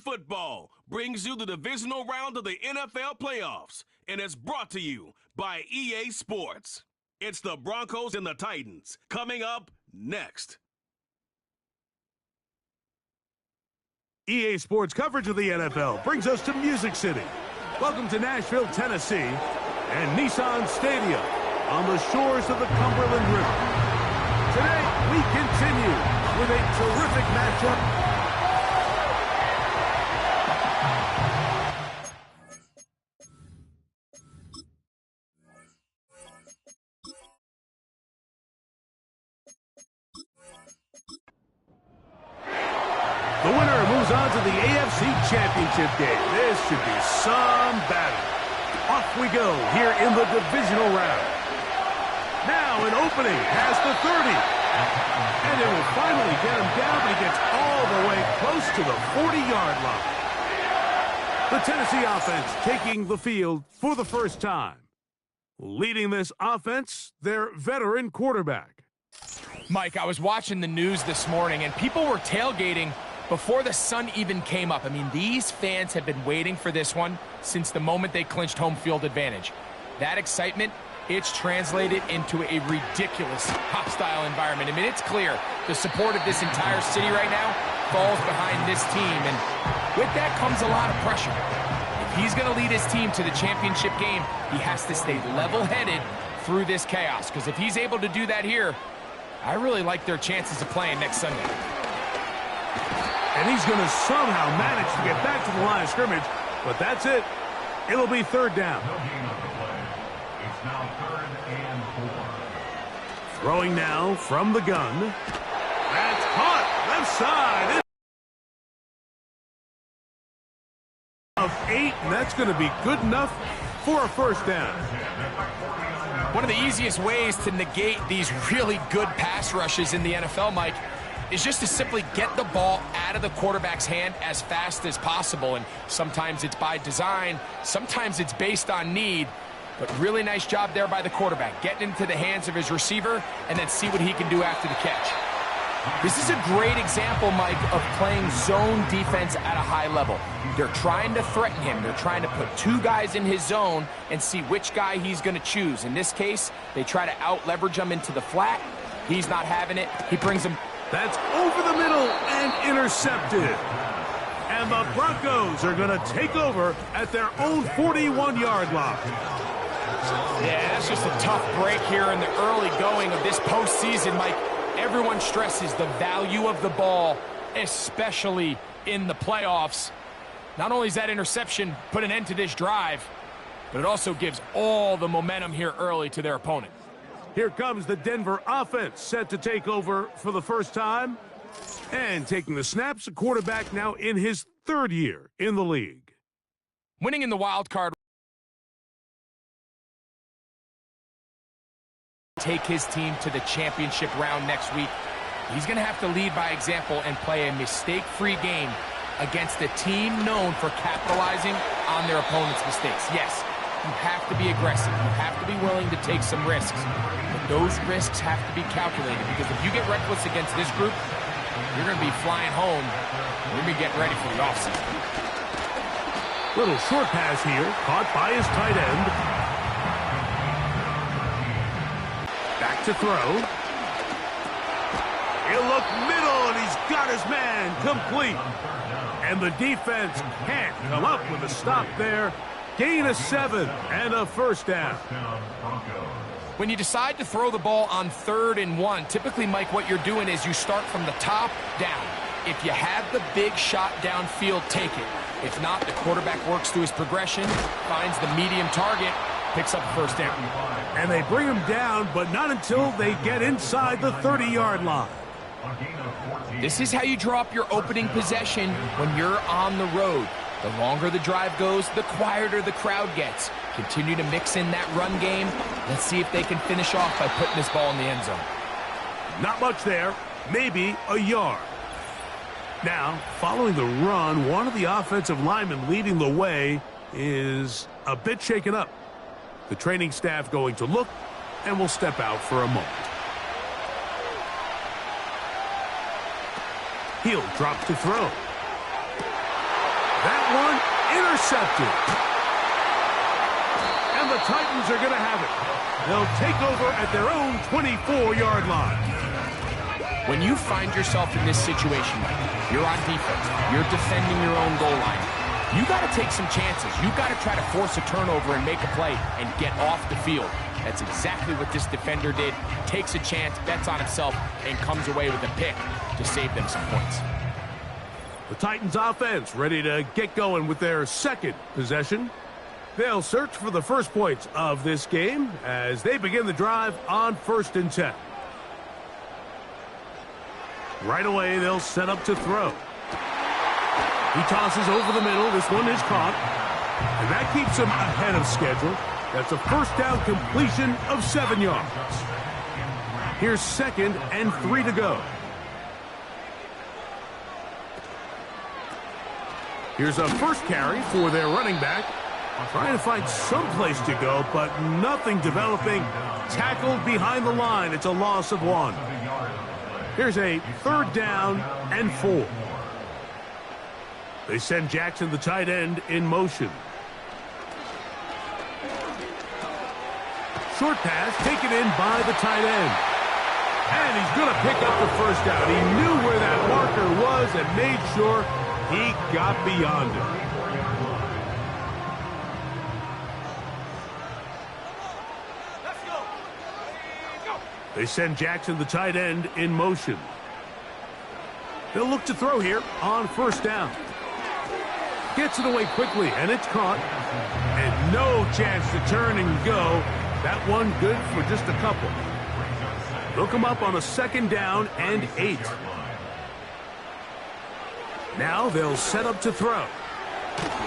Football brings you the divisional round of the NFL playoffs, and it's brought to you by EA Sports. It's the Broncos and the Titans coming up next. EA Sports coverage of the NFL brings us to Music City. Welcome to Nashville, Tennessee, and Nissan Stadium on the shores of the Cumberland River. Today, we continue with a terrific matchup. The winner moves on to the AFC Championship game. This should be some battle. Off we go here in the divisional round. Now an opening past the 30. And it will finally get him down, but he gets all the way close to the 40-yard line. The Tennessee offense taking the field for the first time. Leading this offense, their veteran quarterback. Mike, I was watching the news this morning, and people were tailgating before the sun even came up. I mean, these fans have been waiting for this one since the moment they clinched home field advantage. That excitement, it's translated into a ridiculous hostile environment. I mean, it's clear the support of this entire city right now falls behind this team, and with that comes a lot of pressure. If he's going to lead his team to the championship game, he has to stay level-headed through this chaos, because if he's able to do that here, I really like their chances of playing next Sunday. And he's going to somehow manage to get back to the line of scrimmage, but that's it. It'll be third down. It's now 3rd and 4. Throwing now from the gun. That's caught left side. Of 8, and that's going to be good enough for a first down. One of the easiest ways to negate these really good pass rushes in the NFL, Mike, is just to simply get the ball out of the quarterback's hand as fast as possible. And sometimes it's by design, sometimes it's based on need, but really nice job there by the quarterback, getting into the hands of his receiver and then see what he can do after the catch. This is a great example, Mike, of playing zone defense at a high level. They're trying to threaten him. They're trying to put 2 guys in his zone and see which guy he's going to choose. In this case, they try to out-leverage him into the flat. He's not having it. He brings him. That's over the middle and intercepted. And the Broncos are going to take over at their own 41-yard line. Yeah, that's just a tough break here in the early going of this postseason, Mike. Everyone stresses the value of the ball, especially in the playoffs. Not only does that interception put an end to this drive, but it also gives all the momentum here early to their opponent. Here comes the Denver offense, set to take over for the first time. And taking the snaps, a quarterback now in his 3rd year in the league. Winning in the wild card. Take his team to the championship round next week. He's going to have to lead by example and play a mistake-free game against a team known for capitalizing on their opponent's mistakes. Yes, you have to be aggressive. You have to be willing to take some risks. But those risks have to be calculated, because if you get reckless against this group, you're going to be flying home. You're going to be getting ready for the offseason. Little short pass here, caught by his tight end. Back to throw. He'll look middle, and he's got his man complete. And the defense can't come up with a stop there. Gain of 7 and a first down. When you decide to throw the ball on 3rd and 1, typically, Mike, what you're doing is you start from the top down. If you have the big shot downfield, take it. If not, the quarterback works through his progression, finds the medium target, picks up the first down. And they bring him down, but not until they get inside the 30-yard line. This is how you draw up your opening possession when you're on the road. The longer the drive goes, the quieter the crowd gets. Continue to mix in that run game. Let's see if they can finish off by putting this ball in the end zone. Not much there, maybe a yard. Now, following the run, one of the offensive linemen leading the way is a bit shaken up. The training staff going to look and will step out for a moment. He'll drop to throw. That one intercepted. And the Titans are going to have it. They'll take over at their own 24-yard line. When you find yourself in this situation, Mike, you're on defense, you're defending your own goal line, you got to take some chances. You got to try to force a turnover and make a play and get off the field. That's exactly what this defender did. Takes a chance, bets on himself, and comes away with a pick to save them some points. The Titans offense ready to get going with their second possession. They'll search for the first points of this game as they begin the drive on 1st and 10. Right away, they'll set up to throw. He tosses over the middle. This one is caught. And that keeps him ahead of schedule. That's a first down completion of 7 yards. Here's 2nd and 3 to go. Here's a first carry for their running back. Trying to find some place to go, but nothing developing. Tackled behind the line. It's a loss of 1. Here's a 3rd down and 4. They send Jackson, the tight end, in motion. Short pass taken in by the tight end. And he's going to pick up the first down. He knew where that marker was and made sure he got beyond it. They send Jackson, the tight end, in motion. They'll look to throw here on 1st down. Gets it away quickly, and it's caught. And no chance to turn and go. That one good for just a couple. They'll come up on a 2nd down and 8. Now they'll set up to throw.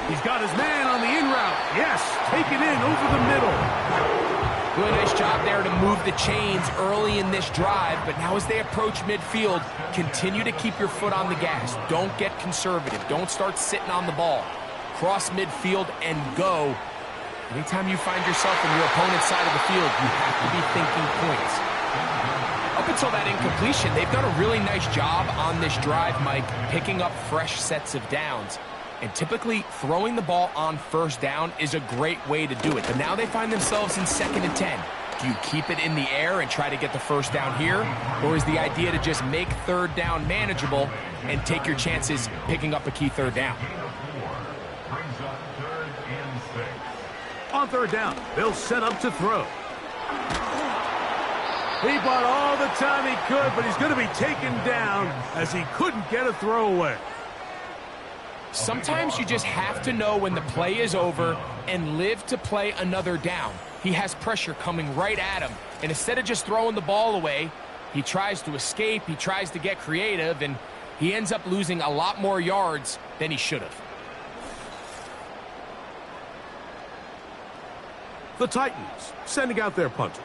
He's got his man on the in route. Yes, taken in over the middle. Really nice job there to move the chains early in this drive, but now as they approach midfield, continue to keep your foot on the gas. Don't get conservative. Don't start sitting on the ball. Cross midfield and go. Anytime you find yourself on your opponent's side of the field, you have to be thinking points. Up until that incompletion, they've done a really nice job on this drive, Mike, picking up fresh sets of downs. And typically, throwing the ball on 1st down is a great way to do it. But now they find themselves in 2nd and 10. Do you keep it in the air and try to get the first down here? Or is the idea to just make 3rd down manageable and take your chances picking up a key 3rd down? On 3rd down, they'll set up to throw. He bought all the time he could, but he's going to be taken down as he couldn't get a throw away. Sometimes you just have to know when the play is over and live to play another down. He has pressure coming right at him, and instead of just throwing the ball away, he tries to escape, he tries to get creative, and he ends up losing a lot more yards than he should have. The Titans sending out their punter.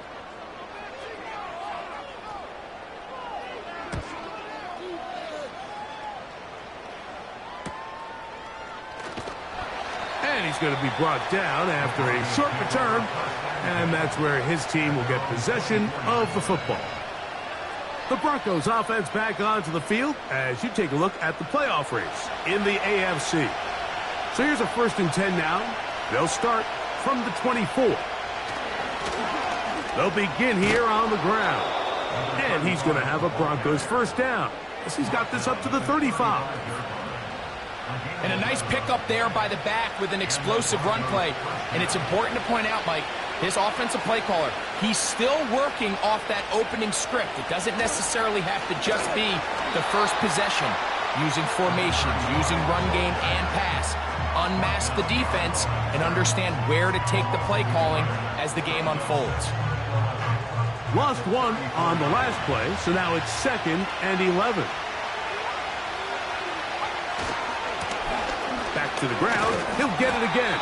And he's going to be brought down after a short return. And that's where his team will get possession of the football. The Broncos offense back onto the field as you take a look at the playoff race in the AFC. So here's a 1st and 10 now. They'll start from the 24. They'll begin here on the ground. And he's going to have a Broncos 1st down as he's got this up to the 35. And a nice pickup there by the back with an explosive run play. And it's important to point out, Mike, this offensive play caller, he's still working off that opening script. It doesn't necessarily have to just be the first possession. Using formations, using run game and pass. Unmask the defense and understand where to take the play calling as the game unfolds. Lost 1 on the last play, so now it's 2nd and 11. Back to the ground. He'll get it again.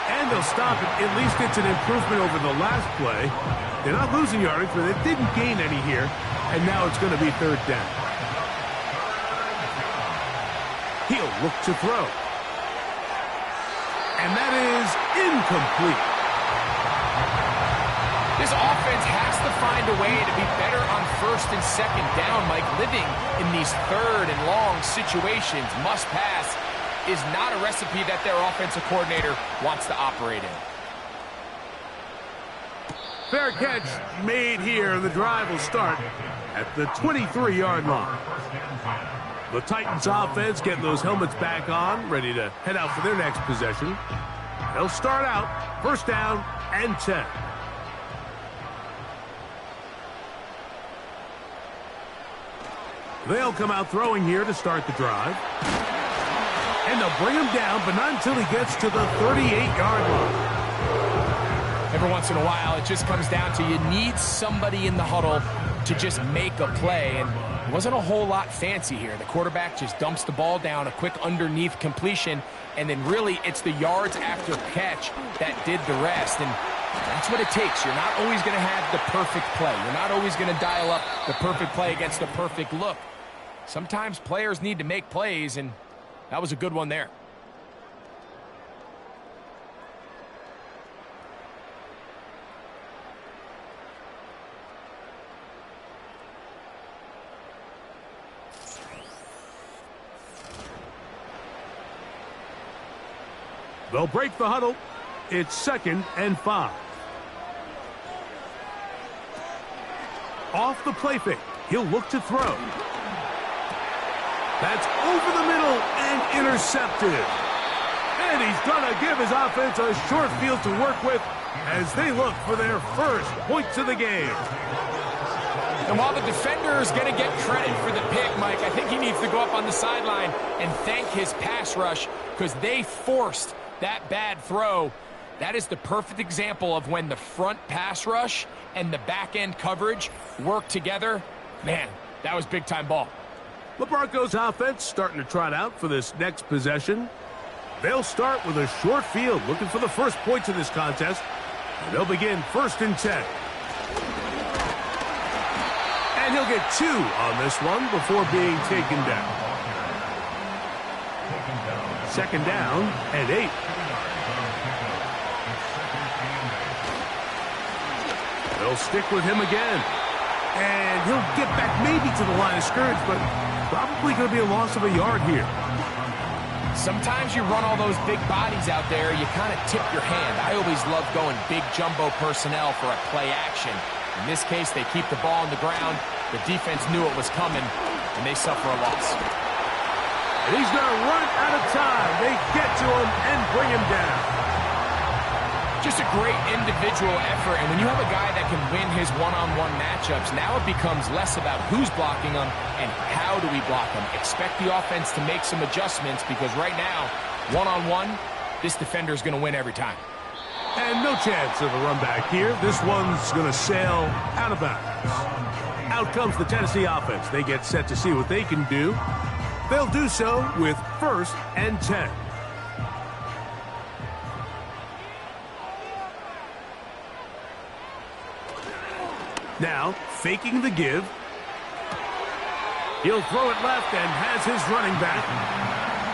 And they'll stop it. At least it's an improvement over the last play. They're not losing yardage, but they didn't gain any here. And now it's going to be 3rd down. He'll look to throw. And that is incomplete. This offense has to find a way to be better on 1st and 2nd down, Mike. Living in these 3rd and long situations, must pass. is not a recipe that their offensive coordinator wants to operate in. Fair catch made here. The drive will start at the 23-yard line. The Titans offense getting those helmets back on, ready to head out for their next possession. They'll start out first down and 10. They'll come out throwing here to start the drive. And they'll bring him down, but not until he gets to the 38-yard line. Every once in a while, it just comes down to you need somebody in the huddle to just make a play. And it wasn't a whole lot fancy here. The quarterback just dumps the ball down, a quick underneath completion, and then really it's the yards after catch that did the rest. And that's what it takes. You're not always going to have the perfect play. You're not always going to dial up the perfect play against the perfect look. Sometimes players need to make plays, and that was a good one there. They'll break the huddle. It's 2nd and 5. Off the play fake. He'll look to throw. That's over the middle and intercepted. And he's going to give his offense a short field to work with as they look for their first points of the game. And while the defender is going to get credit for the pick, Mike, I think he needs to go up on the sideline and thank his pass rush because they forced that bad throw. That is the perfect example of when the front pass rush and the back end coverage work together. Man, that was big time ball. The Broncos offense starting to trot out for this next possession. They'll start with a short field, looking for the first points in this contest. And they'll begin 1st and 10. And he'll get 2 on this one before being taken down. 2nd down and 8. They'll stick with him again. And he'll get back maybe to the line of scrimmage, but probably going to be a loss of a yard here. Sometimes you run all those big bodies out there, you kind of tip your hand. I always love going big jumbo personnel for a play action. In this case, they keep the ball on the ground. The defense knew it was coming, and they suffer a loss. And he's going to run out of time. They get to him and bring him down. Just a great individual effort, and when you have a guy that can win his one-on-one matchups, now it becomes less about who's blocking him and how do we block him. Expect the offense to make some adjustments because right now, one-on-one, this defender is going to win every time. And no chance of a run back here. This one's going to sail out of bounds. Out comes the Tennessee offense. They get set to see what they can do. They'll do so with 1st and 10. Now, faking the give. He'll throw it left and has his running back.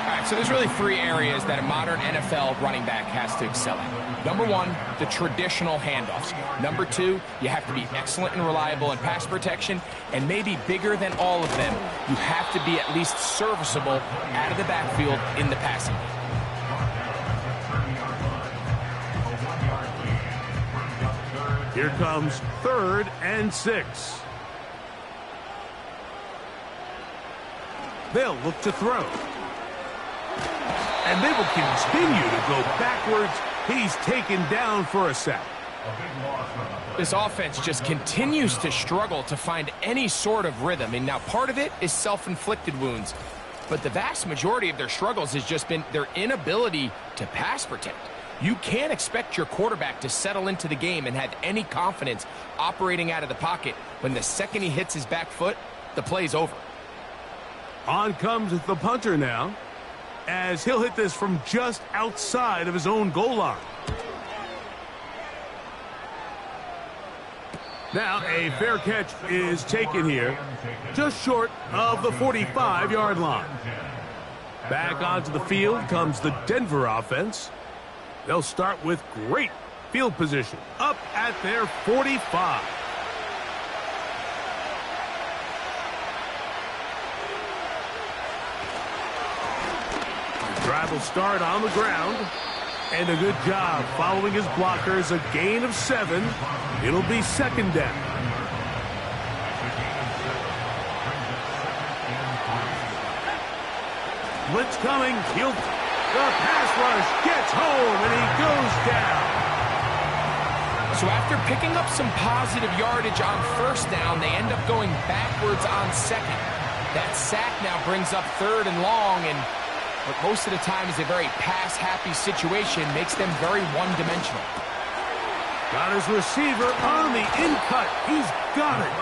All right, so there's really 3 areas that a modern NFL running back has to excel at. Number 1, the traditional handoffs. Number 2, you have to be excellent and reliable in pass protection. And maybe bigger than all of them, you have to be at least serviceable out of the backfield in the passing game. Here comes 3rd and 6. They'll look to throw. And they will continue to go backwards. He's taken down for a sack. This offense just continues to struggle to find any sort of rhythm. And now part of it is self-inflicted wounds. But the vast majority of their struggles has just been their inability to pass protect. You can't expect your quarterback to settle into the game and have any confidence operating out of the pocket when the second he hits his back foot, the play's over. On comes the punter now, as he'll hit this from just outside of his own goal line. Now a fair catch is taken here, just short of the 45-yard line. Back onto the field comes the Denver offense. They'll start with great field position up at their 45. drive will start on the ground. And a good job following his blockers. A gain of 7. It'll be second down. Blitz coming. The pass rush gets home, and he goes down. So after picking up some positive yardage on first down, they end up going backwards on second. That sack now brings up 3rd and long, and what most of the time is a very pass-happy situation, makes them very one-dimensional. Got his receiver on the in-cut. He's got it.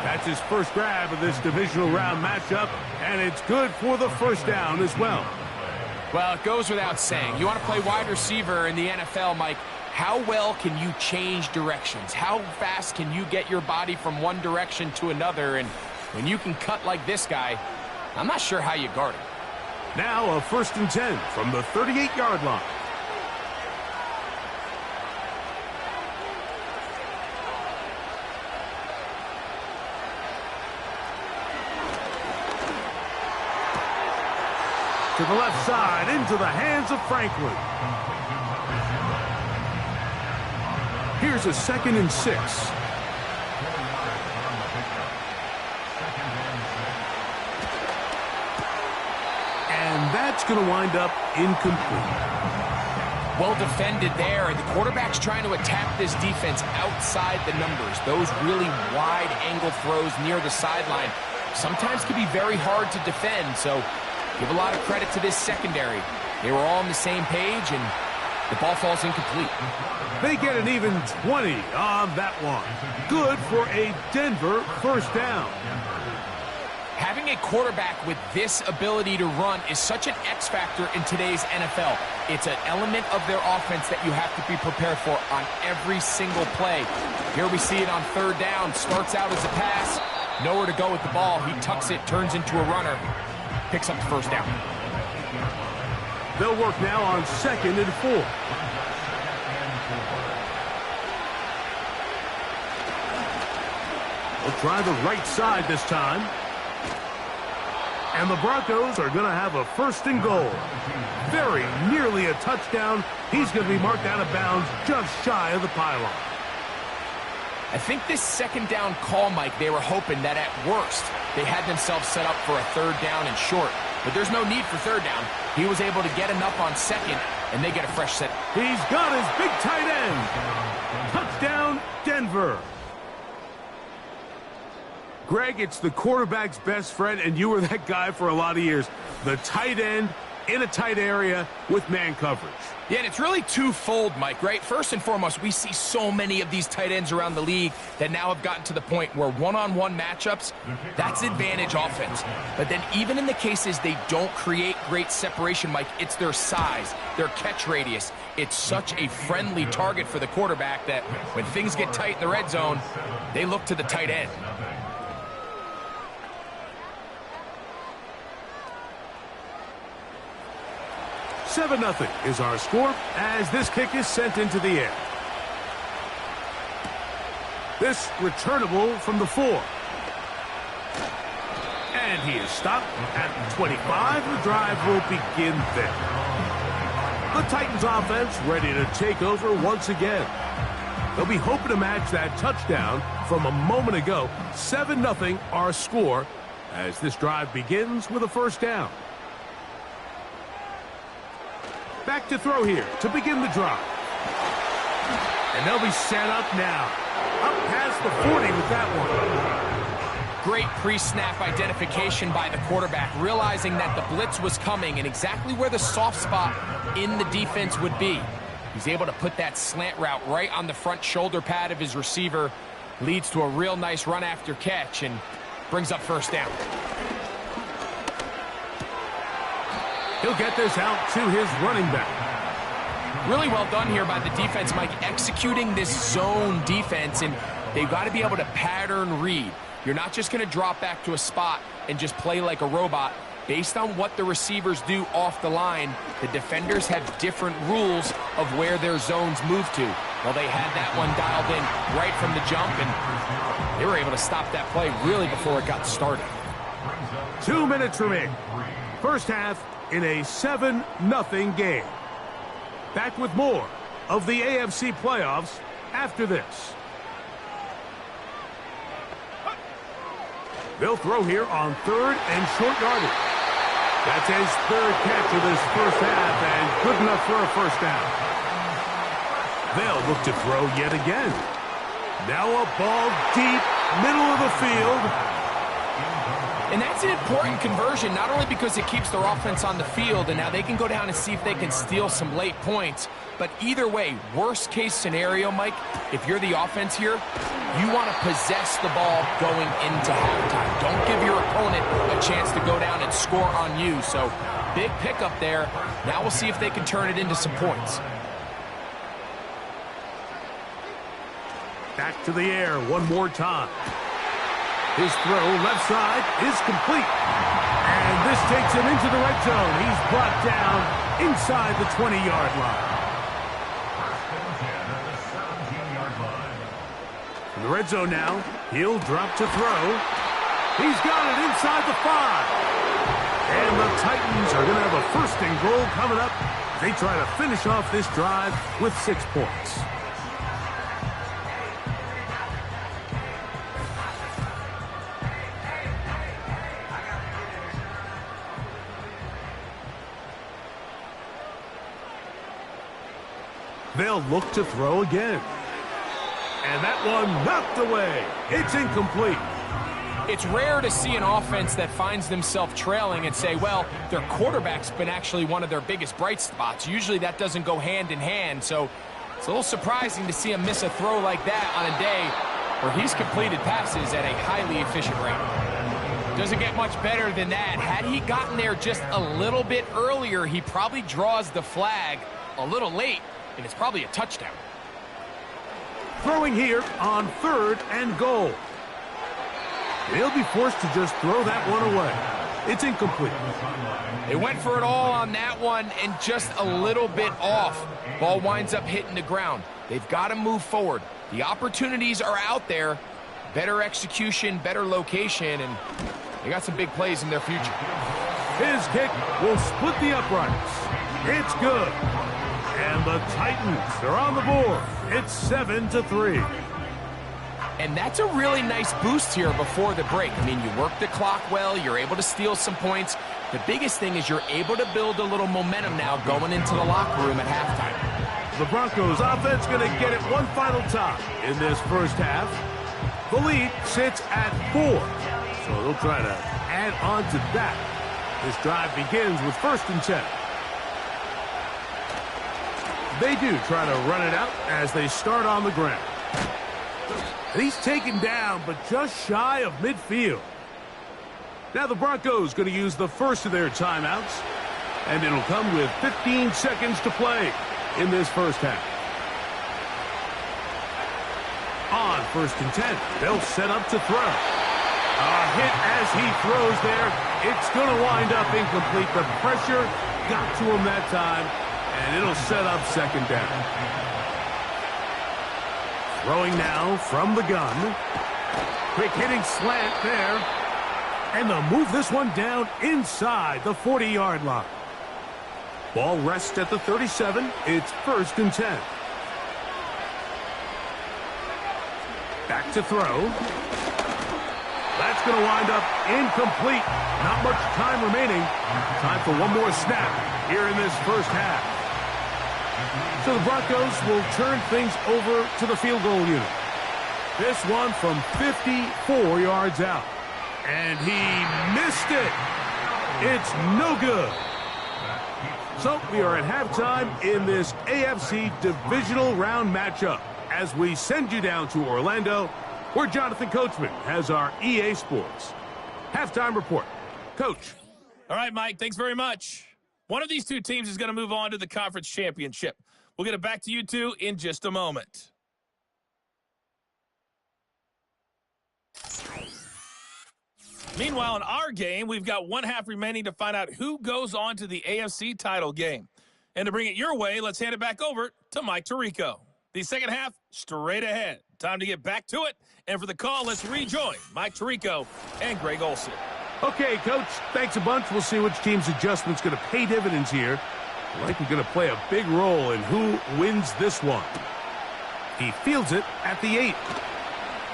That's his first grab of this divisional round matchup, and it's good for the first down as well. Well, it goes without saying. You want to play wide receiver in the NFL, Mike, how well can you change directions? How fast can you get your body from one direction to another? And when you can cut like this guy, I'm not sure how you guard him. Now a 1st and 10 from the 38-yard line. To the left side, into the hands of Franklin. Here's a 2nd and 6. And that's going to wind up incomplete. Well defended there. The quarterback's trying to attack this defense outside the numbers. Those really wide angle throws near the sideline sometimes can be very hard to defend, so give a lot of credit to this secondary. They were all on the same page, and the ball falls incomplete. They get an even 20 on that one. Good for a Denver first down. Having a quarterback with this ability to run is such an X factor in today's NFL. It's an element of their offense that you have to be prepared for on every single play. Here we see it on 3rd down. Starts out as a pass. Nowhere to go with the ball. He tucks it, turns into a runner. Picks up the first down. They'll work now on 2nd and 4. They'll try the right side this time. And the Broncos are going to have a 1st and goal. Very nearly a touchdown. He's going to be marked out of bounds just shy of the pylon. I think this 2nd down call, Mike, they were hoping that at worst they had themselves set up for a 3rd down and short. But there's no need for 3rd down. He was able to get enough on 2nd, and they get a fresh set. He's got his big tight end. Touchdown, Denver. Greg, it's the quarterback's best friend, and you were that guy for a lot of years. The tight end in a tight area with man coverage. Yeah, and it's really twofold, Mike, right? First and foremost, we see so many of these tight ends around the league that now have gotten to the point where one-on-one matchups, that's advantage offense. But then even in the cases they don't create great separation, Mike, it's their size, their catch radius. It's such a friendly target for the quarterback that when things get tight in the red zone, they look to the tight end. Seven 0 is our score as this kick is sent into the air. This returnable from the 4. And he is stopped at 25. The drive will begin there. The Titans offense ready to take over once again. They'll be hoping to match that touchdown from a moment ago. 7 0 our score as this drive begins with a 1st down. Back to throw here to begin the drive. And they'll be set up now. Up past the 40 with that one. Great pre-snap identification by the quarterback, realizing that the blitz was coming and exactly where the soft spot in the defense would be. He's able to put that slant route right on the front shoulder pad of his receiver. Leads to a real nice run after catch and brings up 1st down. He'll get this out to his running back. Really well done here by the defense, Mike, executing this zone defense, and they've got to be able to pattern read. You're not just going to drop back to a spot and just play like a robot. Based on what the receivers do off the line, the defenders have different rules of where their zones move to. Well, they had that one dialed in right from the jump, and they were able to stop that play really before it got started. 2 minutes remaining. First half in a 7-0 game. Back with more of the AFC playoffs after this. They'll throw here on 3rd and short yardage. That's his 3rd catch of this first half and good enough for a first down. They'll look to throw yet again. Now a ball deep, middle of the field. And that's an important conversion, not only because it keeps their offense on the field, and now they can go down and see if they can steal some late points. But either way, worst case scenario, Mike, if you're the offense here, you want to possess the ball going into halftime. Don't give your opponent a chance to go down and score on you. So big pickup there. Now we'll see if they can turn it into some points. Back to the air one more time. His throw left side is complete. And this takes him into the red zone. He's brought down inside the 20-yard line. In the red zone now, he'll drop to throw. He's got it inside the 5. And the Titans are going to have a 1st and goal coming up. They try to finish off this drive with 6 points. They'll look to throw again. And that one knocked away. It's incomplete. It's rare to see an offense that finds themselves trailing and say, well, their quarterback's been actually one of their biggest bright spots. Usually that doesn't go hand in hand, so it's a little surprising to see him miss a throw like that on a day where he's completed passes at a highly efficient rate. Doesn't get much better than that. Had he gotten there just a little bit earlier, he probably draws the flag a little late, and it's probably a touchdown. Throwing here on 3rd and goal. They'll be forced to just throw that one away. It's incomplete. They went for it all on that one and just a little bit off. Ball winds up hitting the ground. They've got to move forward. The opportunities are out there. Better execution, better location, and they got some big plays in their future. His kick will split the uprights. It's good. And the Titans are on the board. It's 7-3. And that's a really nice boost here before the break. I mean, you work the clock well. You're able to steal some points. The biggest thing is you're able to build a little momentum now going into the locker room at halftime. The Broncos offense going to get it one final time in this first half. The lead sits at 4. So they'll try to add on to that. This drive begins with 1st and 10. They do try to run it out as they start on the ground. And he's taken down, but just shy of midfield. Now the Broncos going to use the first of their timeouts, and it'll come with 15 seconds to play in this first half. On 1st and 10, they'll set up to throw. A hit as he throws there. It's going to wind up incomplete. The pressure got to him that time, and it'll set up 2nd down. Throwing now from the gun. Quick hitting slant there. And they'll move this one down inside the 40-yard line. Ball rests at the 37. It's 1st and 10. Back to throw. That's going to wind up incomplete. Not much time remaining. Time for one more snap here in this first half. So the Broncos will turn things over to the field goal unit. This one from 54 yards out. And he missed it. It's no good. So we are at halftime in this AFC divisional round matchup as we send you down to Orlando, where Jonathan Coachman has our EA Sports halftime report. Coach. All right, Mike, thanks very much. One of these two teams is going to move on to the conference championship. We'll get it back to you two in just a moment. Meanwhile, in our game, we've got 1 half remaining to find out who goes on to the AFC title game. And to bring it your way, let's hand it back over to Mike Tirico. The second half, straight ahead. Time to get back to it. And for the call, let's rejoin Mike Tirico and Greg Olson. Okay, Coach, thanks a bunch. We'll see which team's adjustment's going to pay dividends here. Likely going to play a big role in who wins this one. He fields it at the 8.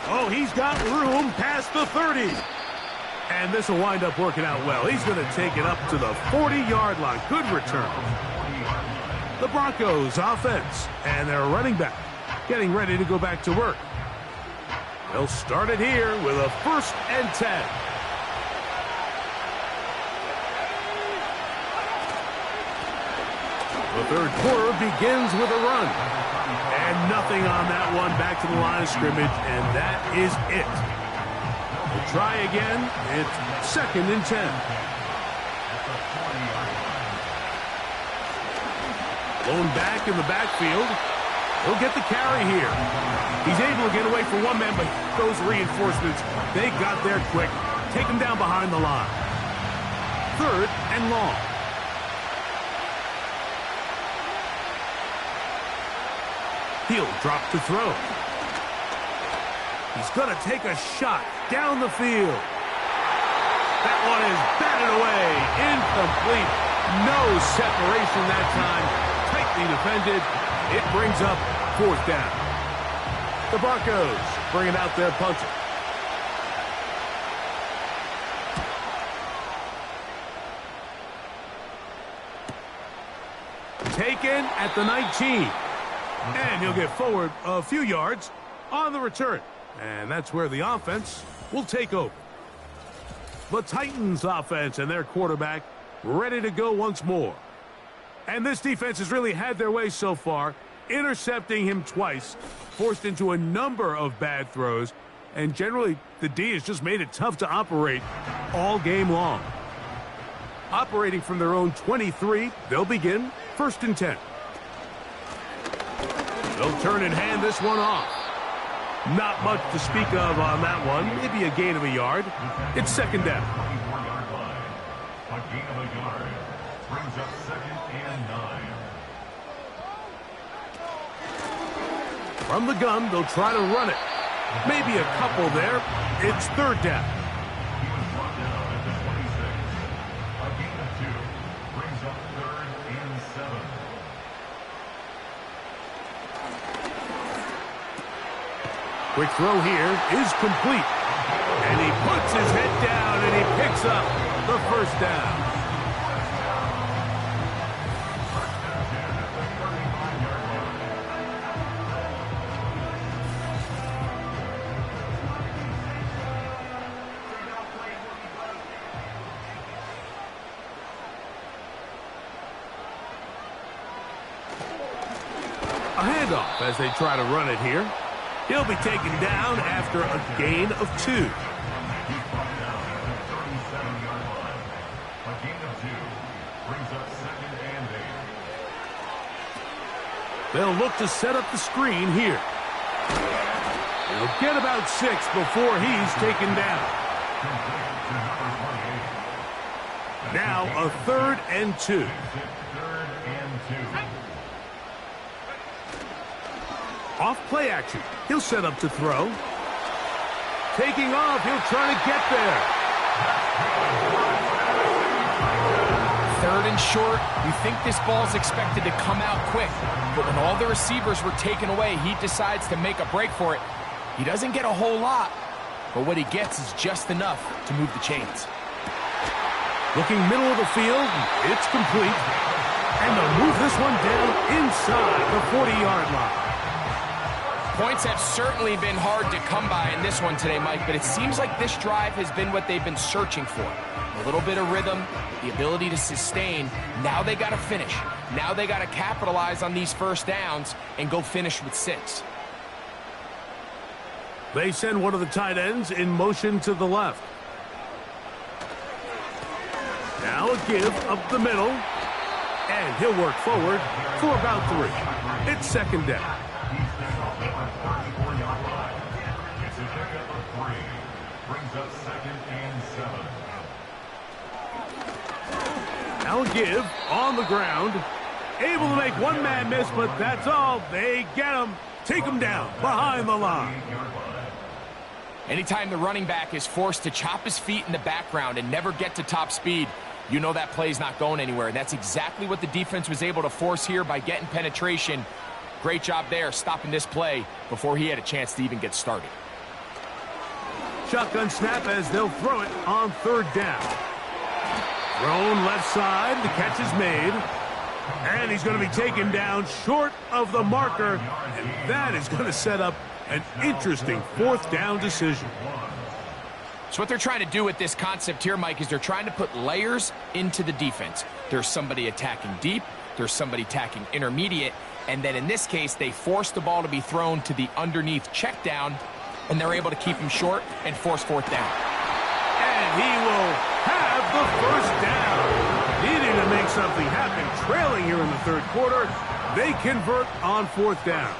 Oh, he's got room past the 30. And this will wind up working out well. He's going to take it up to the 40-yard line. Good return. The Broncos offense and their running back getting ready to go back to work. They'll start it here with a 1st and 10. The third quarter begins with a run. And nothing on that one. Back to the line of scrimmage, and that is it. We'll try again. It's 2nd and 10. Blown back in the backfield. He'll get the carry here. He's able to get away from one man, but those reinforcements, they got there quick. Take him down behind the line. 3rd and long. He'll drop to throw. He's going to take a shot down the field. That one is batted away. Incomplete. No separation that time. Tightly defended. It brings up 4th down. The Broncos bringing out their punter. Taken at the 19. And he'll get forward a few yards on the return. And that's where the offense will take over. The Titans offense and their quarterback ready to go once more. And this defense has really had their way so far, intercepting him twice, forced into a number of bad throws, and generally the D has just made it tough to operate all game long. Operating from their own 23, they'll begin 1st and 10. They'll turn and hand this one off. Not much to speak of on that one. Maybe a gain of a yard. It's 2nd down. A gain of a yard brings up 2nd and 9. From the gun, they'll try to run it. Maybe a couple there. It's 3rd down. He was brought down at the 26. A gain of 2 brings up 3rd and 7. Quick throw here is complete. And he puts his head down and he picks up the 1st down. A handoff as they try to run it here. He'll be taken down after a gain of 2. He's brought down at the 37-yard line. A gain of 2 brings up 2nd and 8. They'll look to set up the screen here. He'll get about 6 before he's taken down. Now a 3rd and 2. 3rd and 2. Off play action. He'll set up to throw. Taking off. He'll try to get there. 3rd and short. You think this ball's expected to come out quick, but when all the receivers were taken away, he decides to make a break for it. He doesn't get a whole lot, but what he gets is just enough to move the chains. Looking middle of the field. It's complete. And they'll move this one down inside the 40-yard line. Points have certainly been hard to come by in this one today, Mike, but it seems like this drive has been what they've been searching for. A little bit of rhythm, the ability to sustain. Now they got to finish. Now they got to capitalize on these 1st downs and go finish with 6. They send one of the tight ends in motion to the left. Now a give up the middle. And he'll work forward for about 3. It's 2nd down. It's a pickup of 3. Brings up 2nd and 7. Now a give on the ground. Able to make one man miss, but that's all. They get him. Take him down behind the line. Anytime the running back is forced to chop his feet in the background and never get to top speed, you know that play's not going anywhere. And that's exactly what the defense was able to force here by getting penetration. Great job there, stopping this play before he had a chance to even get started. Shotgun snap as they'll throw it on third down. Thrown left side, the catch is made. And he's going to be taken down short of the marker. And that is going to set up an interesting fourth down decision. So what they're trying to do with this concept here, Mike, is they're trying to put layers into the defense. There's somebody attacking deep, there's somebody attacking intermediate, and then in this case, they force the ball to be thrown to the underneath check down, and they're able to keep him short and force fourth down. And he will have the first down. Needing to make something happen, trailing here in the third quarter, they convert on fourth down.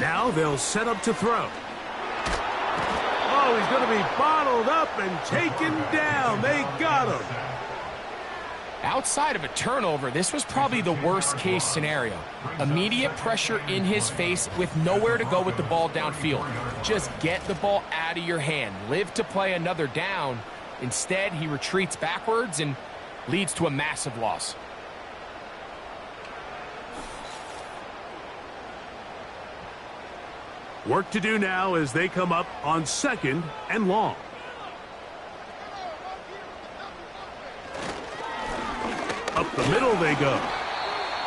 Now they'll set up to throw. Oh, he's going to be bottled up and taken down. They got him. Outside of a turnover, this was probably the worst case scenario. Immediate pressure in his face with nowhere to go with the ball downfield. Just get the ball out of your hand. Live to play another down. Instead, he retreats backwards and leads to a massive loss. Work to do now as they come up on second and long. Up the middle they go.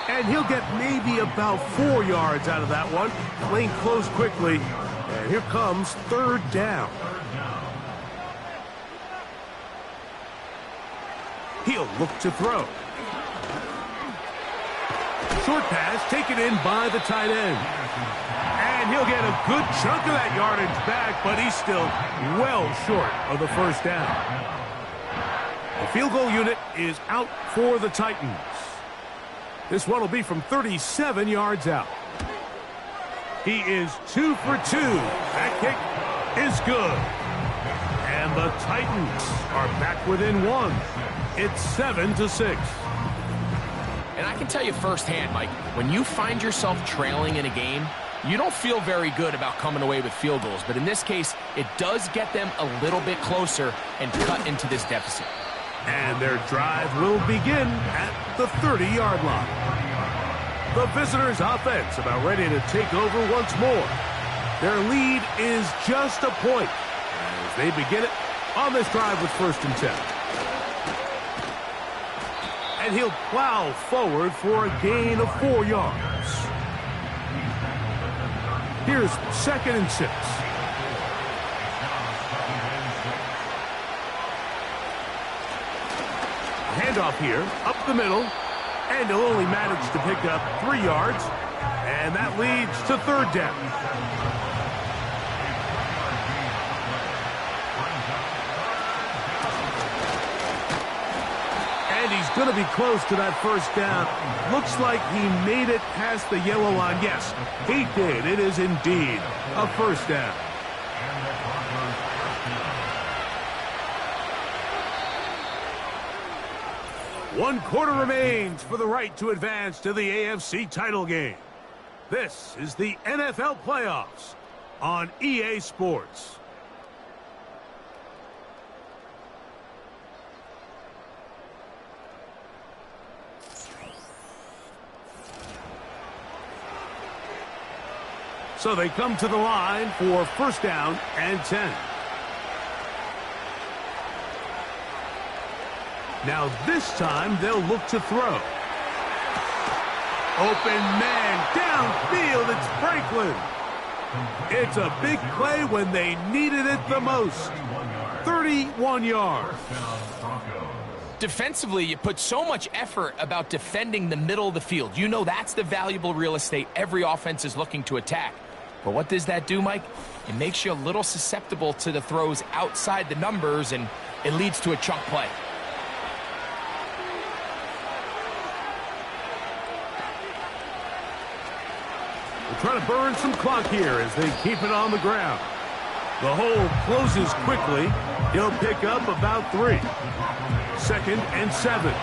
And he'll get maybe about 4 yards out of that one. Playing close quickly. And here comes third down. He'll look to throw. Short pass taken in by the tight end. And he'll get a good chunk of that yardage back, but he's still well short of the first down. The field goal unit is out for the Titans. This one will be from 37 yards out. He is 2 for 2. That kick is good. And the Titans are back within one. It's 7-6. And I can tell you firsthand, Mike, when you find yourself trailing in a game, you don't feel very good about coming away with field goals. But in this case, it does get them a little bit closer and cut into this deficit. And their drive will begin at the 30-yard line. The visitors' offense about ready to take over once more. Their lead is just a point as they begin it on this drive with 1st and 10. And he'll plow forward for a gain of 4 yards. Here's 2nd and 6. Handoff here, up the middle, and he'll only manage to pick up 3 yards, and that leads to 3rd down. And he's going to be close to that 1st down. Looks like he made it past the yellow line. Yes, he did. It is indeed a 1st down. One quarter remains for the right to advance to the AFC title game. This is the NFL playoffs on EA Sports. So they come to the line for 1st down and 10. Now this time they'll look to throw. Open man downfield, it's Franklin. It's a big play when they needed it the most. 31 yards. Defensively, you put so much effort about defending the middle of the field. You know that's the valuable real estate every offense is looking to attack. But what does that do, Mike? It makes you a little susceptible to the throws outside the numbers, and it leads to a chunk play. They're trying to burn some clock here as they keep it on the ground. The hole closes quickly. He'll pick up about 3. 2nd and 7.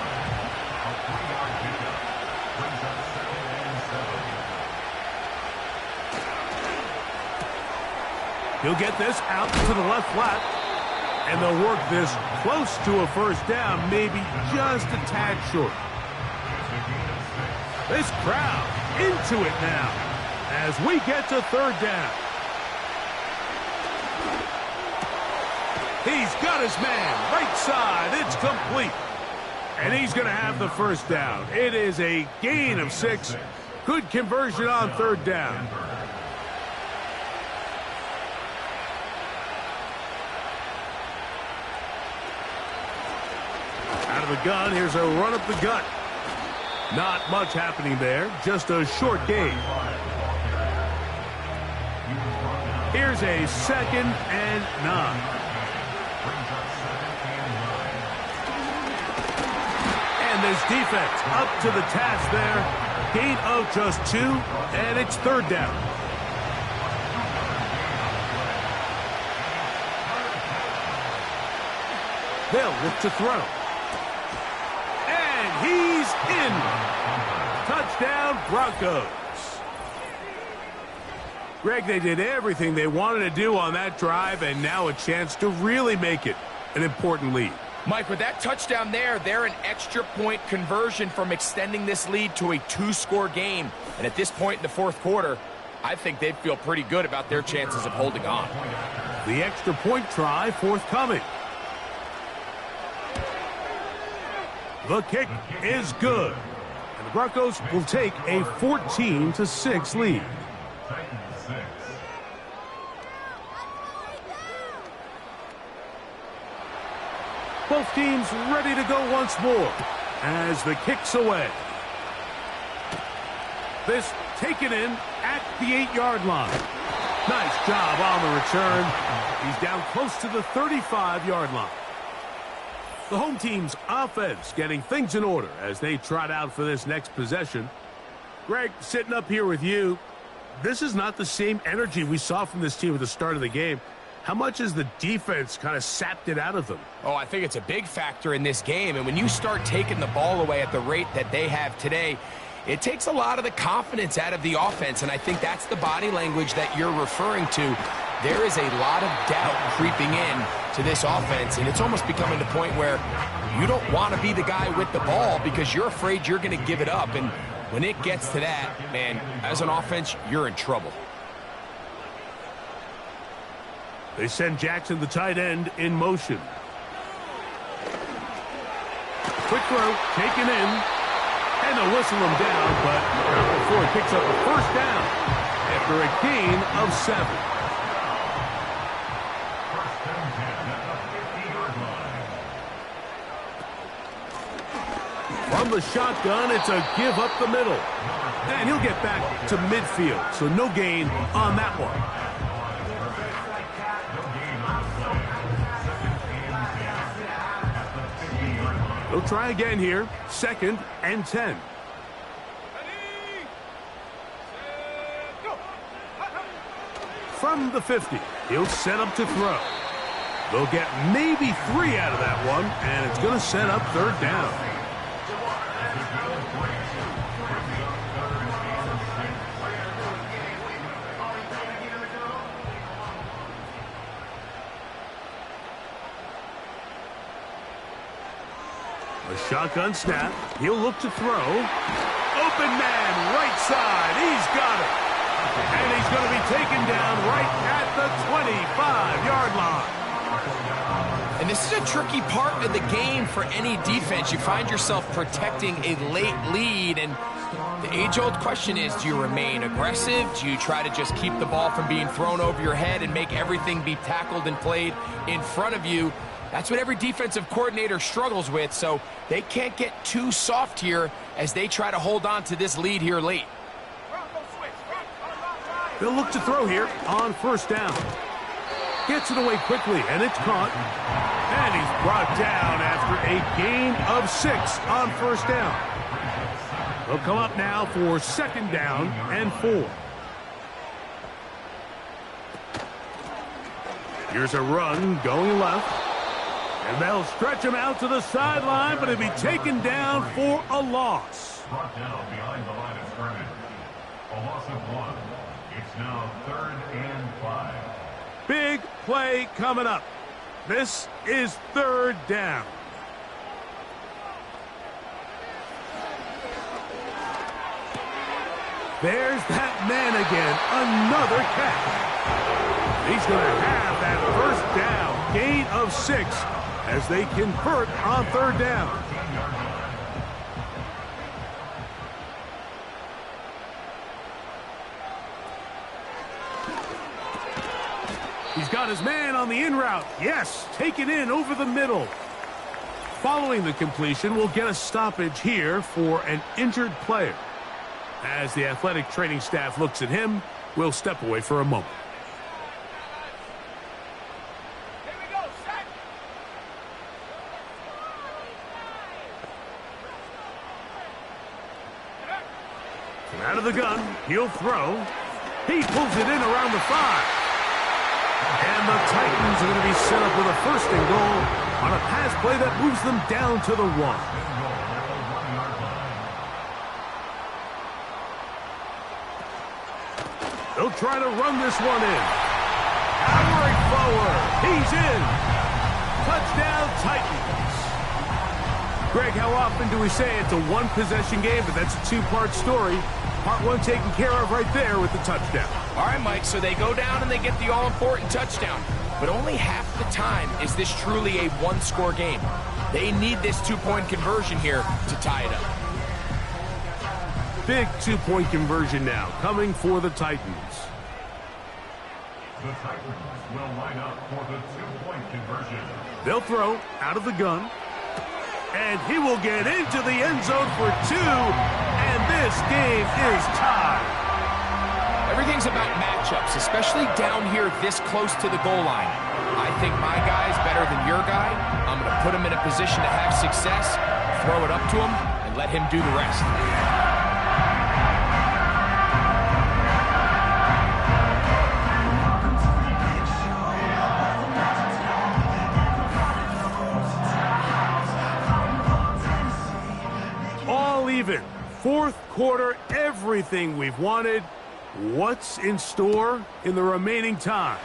He'll get this out to the left flat. And they'll work this close to a first down, maybe just a tad short. This crowd into it now as we get to third down. He's got his man right side. It's complete. And he's going to have the first down. It is a gain of 6. Good conversion on third down. Out of the gun, here's a run up the gut. Not much happening there, just a short gain. Here's a 2nd and 9. And this defense up to the task there. Gain of just 2, and it's third down. They'll look to throw. And he's in. Touchdown, Broncos. Greg, they did everything they wanted to do on that drive, and now a chance to really make it an important lead. Mike, with that touchdown there, they're an extra point conversion from extending this lead to a 2-score game. And at this point in the fourth quarter, I think they'd feel pretty good about their chances of holding on. The extra point try forthcoming. The kick is good. And the Broncos will take a 14-6 lead. Both teams ready to go once more as the kick's away. This taken in at the 8-yard line. Nice job on the return. He's down close to the 35-yard line. The home team's offense getting things in order as they trot out for this next possession. Greg, sitting up here with you, this is not the same energy we saw from this team at the start of the game. How much has the defense kind of sapped it out of them? Oh, I think it's a big factor in this game. And when you start taking the ball away at the rate that they have today, it takes a lot of the confidence out of the offense. And I think that's the body language that you're referring to. There is a lot of doubt creeping in to this offense. And it's almost becoming the point where you don't want to be the guy with the ball because you're afraid you're going to give it up. And when it gets to that, man, as an offense, you're in trouble. They send Jackson, the tight end, in motion. Quick throw, taken in. And they'll whistle him down, but not before he picks up a first down after a gain of 7. From the shotgun, it's a give up the middle. And he'll get back to midfield, so no gain on that one. They'll try again here. 2nd and 10. From the 50, he'll set up to throw. They'll get maybe 3 out of that one, and it's going to set up third down. A shotgun snap. He'll look to throw. Open man, right side. He's got it. And he's going to be taken down right at the 25-yard line. And this is a tricky part of the game for any defense. You find yourself protecting a late lead, and the age-old question is, do you remain aggressive? Do you try to just keep the ball from being thrown over your head and make everything be tackled and played in front of you? That's what every defensive coordinator struggles with, so they can't get too soft here as they try to hold on to this lead here late. They'll look to throw here on first down. Gets it away quickly, and it's caught. And he's brought down after a gain of 6 on first down. They'll come up now for 2nd down and 4. Here's a run going left. And they'll stretch him out to the sideline, but he'll be taken down for a loss. Brought down behind the line of scrimmage. A loss of 1. It's now 3rd and 5. Big play coming up. This is 3rd down. There's that man again. Another catch. He's going to have that 1st down. Gain of 6 as they convert on 3rd down. He's got his man on the in route. Yes, take it in over the middle. Following the completion, we'll get a stoppage here for an injured player. As the athletic training staff looks at him, we'll step away for a moment. Here we go, set. From out of the gun, he'll throw. He pulls it in around the 5. And the Titans are going to be set up with a 1st and goal on a pass play that moves them down to the 1. They'll try to run this one in. Powering forward. He's in. Touchdown, Titans. Greg, how often do we say it's a 1-possession game, but that's a 2-part story? Part 1 taken care of right there with the touchdown. All right, Mike, so they go down and they get the all-important touchdown. But only half the time is this truly a 1-score game. They need this 2-point conversion here to tie it up. Big 2-point conversion now coming for the Titans. The Titans will line up for the 2-point conversion. They'll throw out of the gun. And he will get into the end zone for 2. And this game is tied. Everything's about matchups, especially down here this close to the goal line. I think my guy's better than your guy. I'm going to put him in a position to have success, throw it up to him, and let him do the rest. All even. 4th quarter, everything we've wanted. What's in store in the remaining time?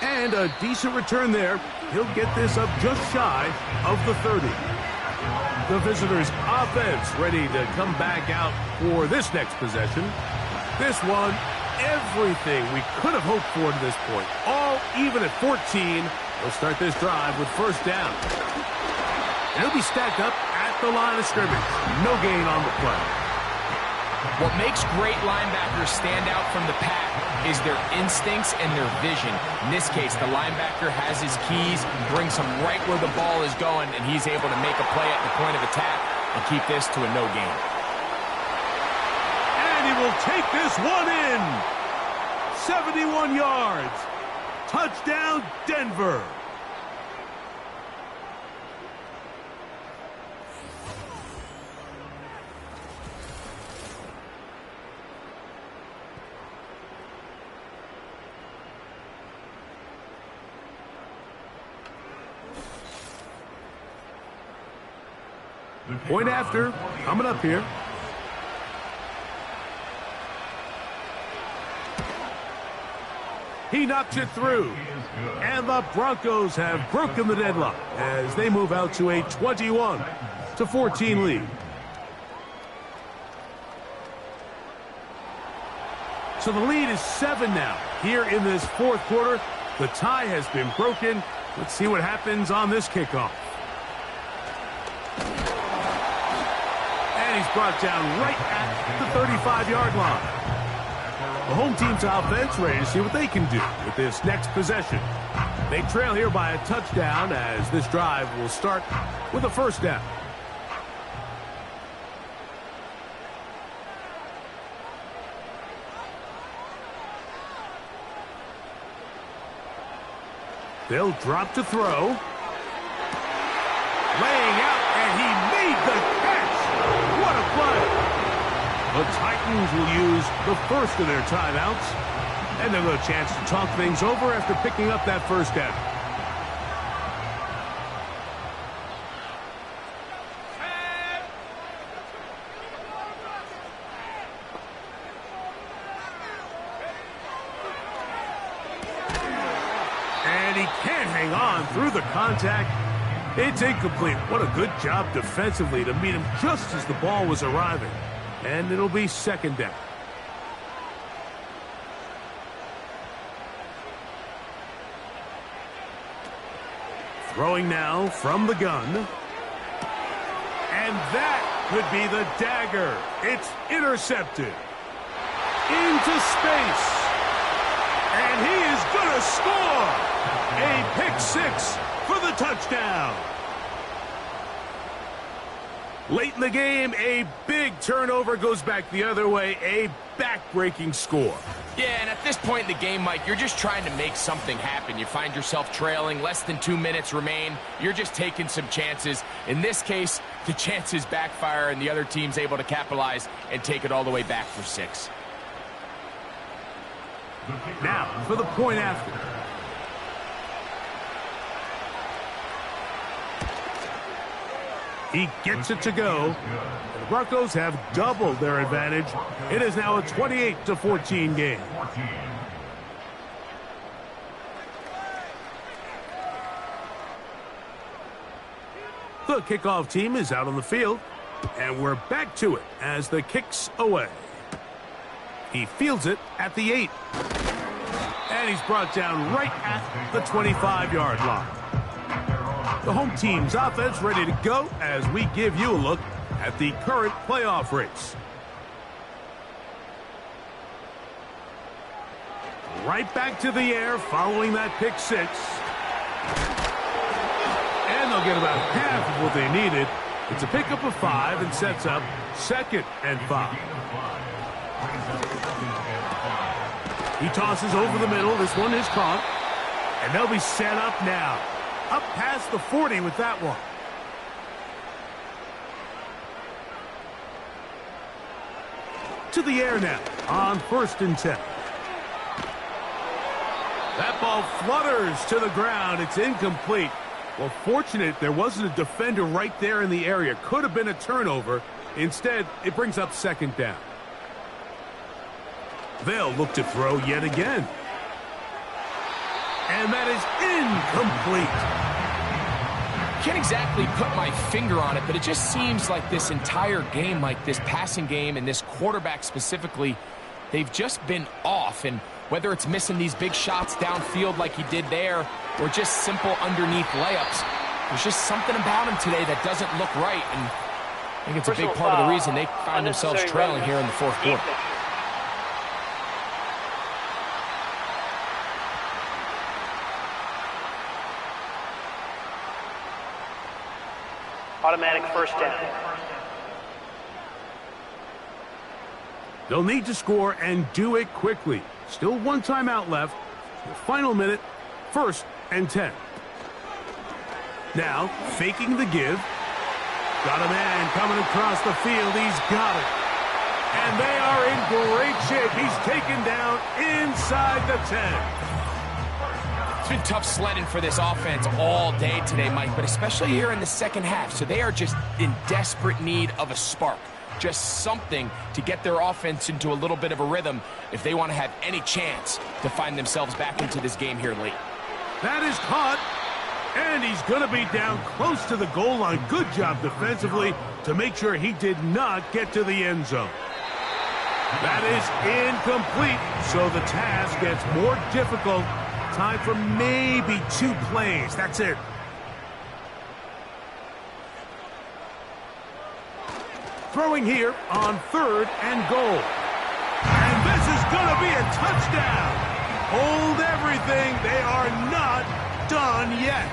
And a decent return there. He'll get this up just shy of the 30. The visitors' offense ready to come back out for this next possession. This one, everything we could have hoped for to this point. All even at 14. They'll start this drive with 1st down. And he'll be stacked up at the line of scrimmage. No gain on the play. What makes great linebackers stand out from the pack is their instincts and their vision. In this case, the linebacker has his keys, brings him right where the ball is going, and he's able to make a play at the point of attack and keep this to a no gain. And he will take this one in. 71 yards. Touchdown, Denver. Point after, coming up here. He knocks it through. And the Broncos have broken the deadlock as they move out to a 21-14 lead. So the lead is 7 now. Here in this 4th quarter, the tie has been broken. Let's see what happens on this kickoff. And he's brought down right at the 35-yard line. The home team's offense ready to see what they can do with this next possession. They trail here by a touchdown as this drive will start with a 1st down. They'll drop to throw. Laying out, and he made the catch. What a play. The Titans will use the first of their timeouts, and they'll have a chance to talk things over after picking up that 1st down. hang on through the contact. It's incomplete. What a good job defensively to meet him just as the ball was arriving. And it'll be second down. Throwing now from the gun. And that could be the dagger. It's intercepted. Into space. And he is going to score. A pick six for the touchdown. Late in the game, a big turnover goes back the other way. A back-breaking score. Yeah, and at this point in the game, Mike, you're just trying to make something happen. You find yourself trailing, less than 2 minutes remain. You're just taking some chances. In this case, the chances backfire, and the other team's able to capitalize and take it all the way back for 6. Now, for the point after. He gets it to go. The Broncos have doubled their advantage. It is now a 28-14 game. The kickoff team is out on the field, and we're back to it as the kick's away. He fields it at the 8. And he's brought down right at the 25-yard line. The home team's offense ready to go as we give you a look at the current playoff race. Right back to the air following that pick six. And they'll get about half of what they needed. It's a pickup of 5 and sets up 2nd and 5. He tosses over the middle. This one is caught. And they'll be set up now. Up past the 40 with that one. To the air now on 1st and 10. That ball flutters to the ground. It's incomplete. Well, fortunate there wasn't a defender right there in the area. Could have been a turnover. Instead, it brings up 2nd down. They'll look to throw yet again. And that is incomplete. Can't exactly put my finger on it, but it just seems like this entire game, like this passing game and this quarterback specifically, they've just been off. And whether it's missing these big shots downfield like he did there or just simple underneath layups, there's just something about him today that doesn't look right. And I think it's a big part of the reason they find themselves trailing here in the 4th quarter. Automatic 1st down. They'll need to score and do it quickly. Still 1 timeout left. The final minute, 1st and 10. Now, faking the give. Got a man coming across the field. He's got it. And they are in great shape. He's taken down inside the 10. It's been tough sledding for this offense all day today, Mike, but especially here in the 2nd half. So they are just in desperate need of a spark. Just something to get their offense into a little bit of a rhythm if they want to have any chance to find themselves back into this game here late. That is caught. And he's going to be down close to the goal line. Good job defensively to make sure he did not get to the end zone. That is incomplete. So the task gets more difficult. Time for maybe 2 plays. That's it. Throwing here on 3rd and goal. And this is going to be a touchdown. Hold everything. They are not done yet.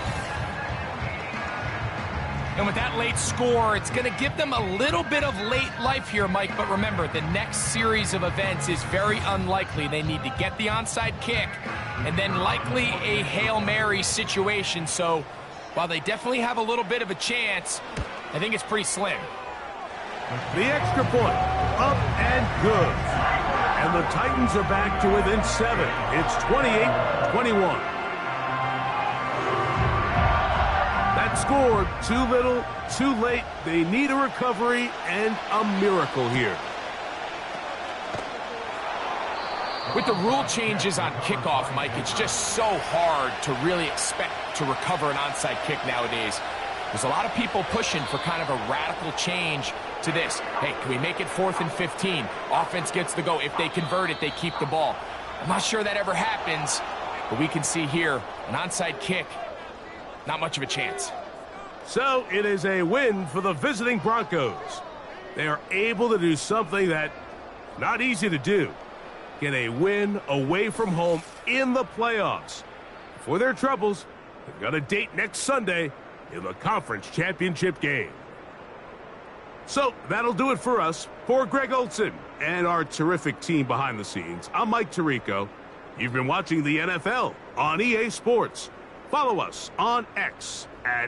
And with that late score, it's going to give them a little bit of late life here, Mike. But remember, the next series of events is very unlikely. They need to get the onside kick and then likely a Hail Mary situation. So while they definitely have a little bit of a chance, I think it's pretty slim. The extra point, up and good. And the Titans are back to within 7. It's 28-21. That score, too little, too late. They need a recovery and a miracle here. With the rule changes on kickoff, Mike, it's just so hard to really expect to recover an onside kick nowadays. There's a lot of people pushing for kind of a radical change to this. Hey, can we make it 4th and 15? Offense gets the go. If they convert it, they keep the ball. I'm not sure that ever happens, but we can see here an onside kick, not much of a chance. So it is a win for the visiting Broncos. They are able to do something that not easy to do. Get a win away from home in the playoffs. For their troubles, they've got a date next Sunday in the conference championship game. So that'll do it for us. For Greg Olson and our terrific team behind the scenes, I'm Mike Tirico. You've been watching the NFL on EA Sports. Follow us on X at